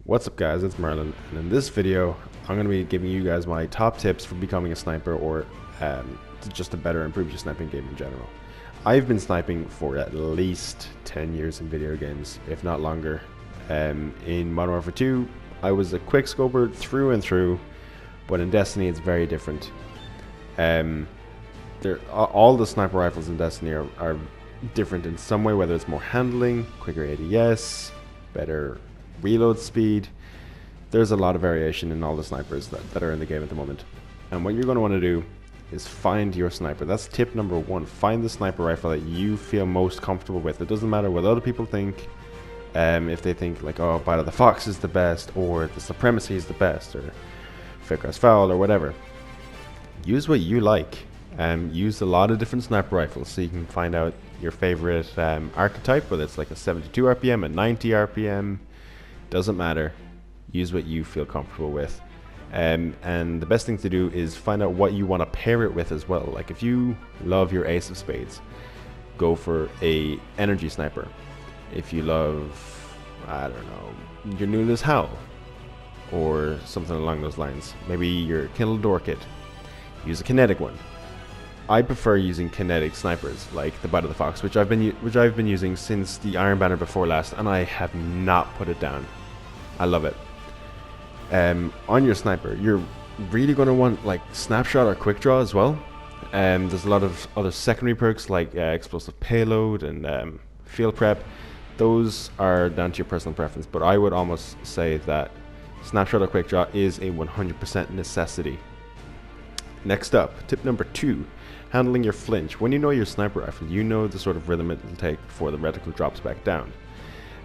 What's up guys, it's Merlin, and in this video I'm going to be giving you guys my top tips for becoming a sniper or just to better improve your sniping game in general. I've been sniping for at least 10 years in video games, if not longer. In Modern Warfare 2 I was a quick scoper through and through, but in Destiny it's very different. All the sniper rifles in Destiny are different in some way, whether it's more handling, quicker ADS, better reload speed. There's a lot of variation in all the snipers that are in the game at the moment. And what you're going to want to do is find your sniper. That's tip number one. Find the sniper rifle that you feel most comfortable with. It doesn't matter what other people think. If they think like, oh, Battle of the Fox is the best, or the Supremacy is the best, or Ficker's Foul, or whatever. Use what you like. Use a lot of different sniper rifles so you can find out your favorite archetype, whether it's like a 72 RPM, a 90 RPM, doesn't matter. Use what you feel comfortable with. And the best thing to do is find out what you want to pair it with as well. Like if you love your Ace of Spades, go for a energy sniper. If you love, I don't know, your Nula's Howl or something along those lines, maybe your Kindle Door Kit, use a kinetic one. I prefer using kinetic snipers like the Battle of the Fox, which I've been using since the Iron Banner before last, and I have not put it down. I love it. On your sniper, you're really going to want like snapshot or quick draw as well. There's a lot of other secondary perks like explosive payload and field prep. Those are down to your personal preference, but I would almost say that snapshot or quick draw is a 100% necessity. Next up, tip number 2, handling your flinch. When you know your sniper rifle, you know the sort of rhythm it will take before the reticle drops back down.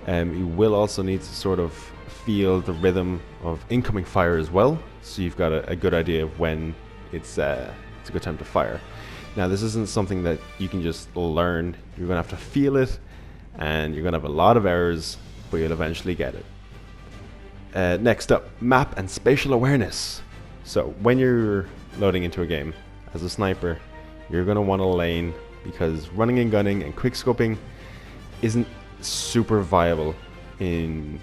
You will also need to sort of feel the rhythm of incoming fire as well, so you've got a good idea of when it's a good time to fire. Now this isn't something that you can just learn. You're going to have to feel it, and you're going to have a lot of errors, but you'll eventually get it. Next up, map and spatial awareness. So when you're loading into a game as a sniper, you're going to want a lane, because running and gunning and quick scoping isn't super viable in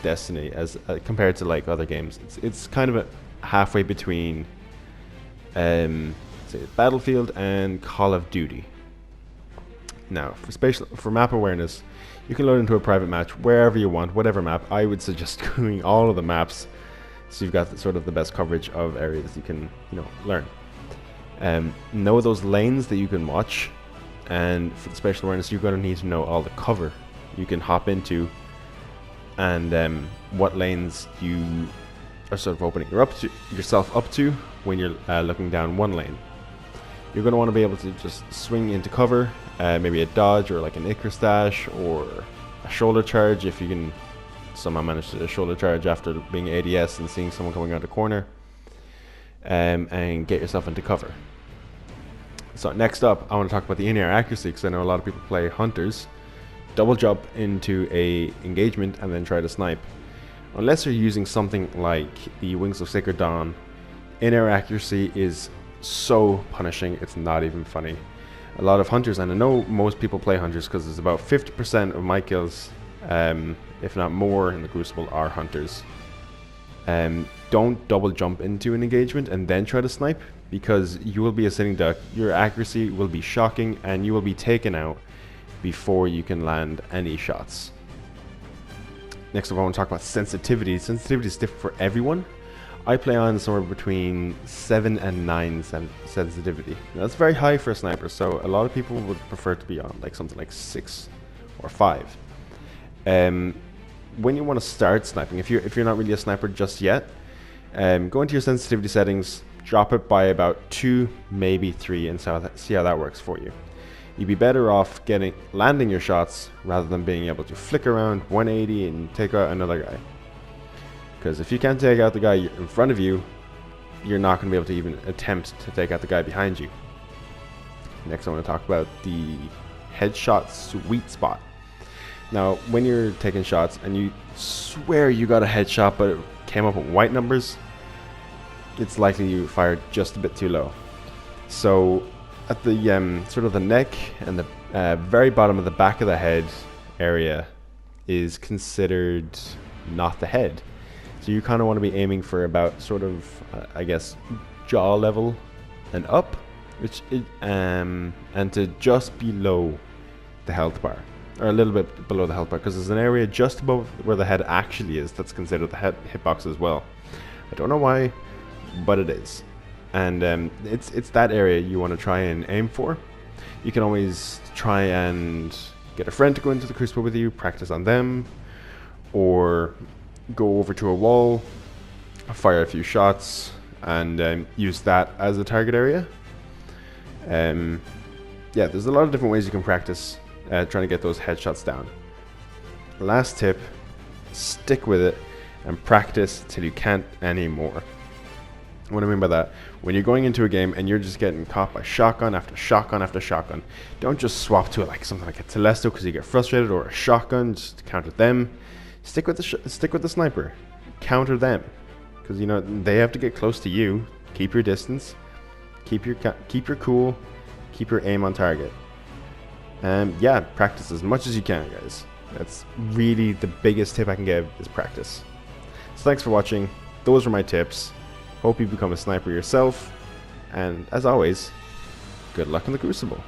Destiny as compared to like other games. It's kind of a halfway between say Battlefield and Call of Duty. Now for map awareness, you can load into a private match wherever you want, whatever map. I would suggest doing all of the maps so you've got sort of the best coverage of areas you can learn. Know those lanes that you can watch, and for the spatial awareness you're going to need to know all the cover you can hop into, and what lanes you are sort of opening yourself up to when you're looking down one lane. You're going to want to be able to just swing into cover, maybe a dodge or like an Icarus dash or a shoulder charge if you can somehow manage to shoulder charge after being ADS and seeing someone coming out the corner, and get yourself into cover. So next up, I want to talk about the in-air accuracy, because I know a lot of people play hunters, double jump into a engagement and then try to snipe. Unless you're using something like the Wings of Sacred Dawn, in-air accuracy is so punishing, it's not even funny. A lot of hunters, and I know most people play hunters because it's about 50% of my kills, if not more, in the Crucible are hunters. Don't double jump into an engagement and then try to snipe, because you will be a sitting duck, your accuracy will be shocking, and you will be taken out before you can land any shots. Next up, I want to talk about sensitivity. Sensitivity is different for everyone. I play on somewhere between 7 and 9 sensitivity. Now, that's very high for a sniper, so a lot of people would prefer to be on like something like 6 or 5. When you want to start sniping, if you're not really a sniper just yet, go into your sensitivity settings, drop it by about 2, maybe 3, and see how that works for you. You'd be better off landing your shots rather than being able to flick around 180 and take out another guy. Because if you can't take out the guy in front of you, you're not going to be able to even attempt to take out the guy behind you. Next, I want to talk about the headshot sweet spot. Now, when you're taking shots and you swear you got a headshot but it came up with white numbers, it's likely you fired just a bit too low. So at the sort of the neck and the very bottom of the back of the head area is considered not the head. So you kind of want to be aiming for about sort of, I guess, jaw level and up, which is, and to just below the health bar, or a little bit below the health bar, because there's an area just above where the head actually is that's considered the hitbox as well. I don't know why, but it is. And it's that area you want to try and aim for. You can always try and get a friend to go into the crucible with you, practice on them, or go over to a wall, fire a few shots, and use that as a target area. Yeah, there's a lot of different ways you can practice trying to get those headshots down. Last tip, stick with it and practice till you can't anymore. What I mean by that, when you're going into a game and you're just getting caught by shotgun after shotgun after shotgun, don't just swap to it like something like a Telesto because you get frustrated, or a shotgun just to counter them. Stick with the sniper, counter them, because you know they have to get close to you. Keep your distance, keep your cool, keep your aim on target. Yeah, practice as much as you can, guys. That's really the biggest tip I can give, is practice. So thanks for watching. Those were my tips. Hope you become a sniper yourself, and as always, good luck in the crucible.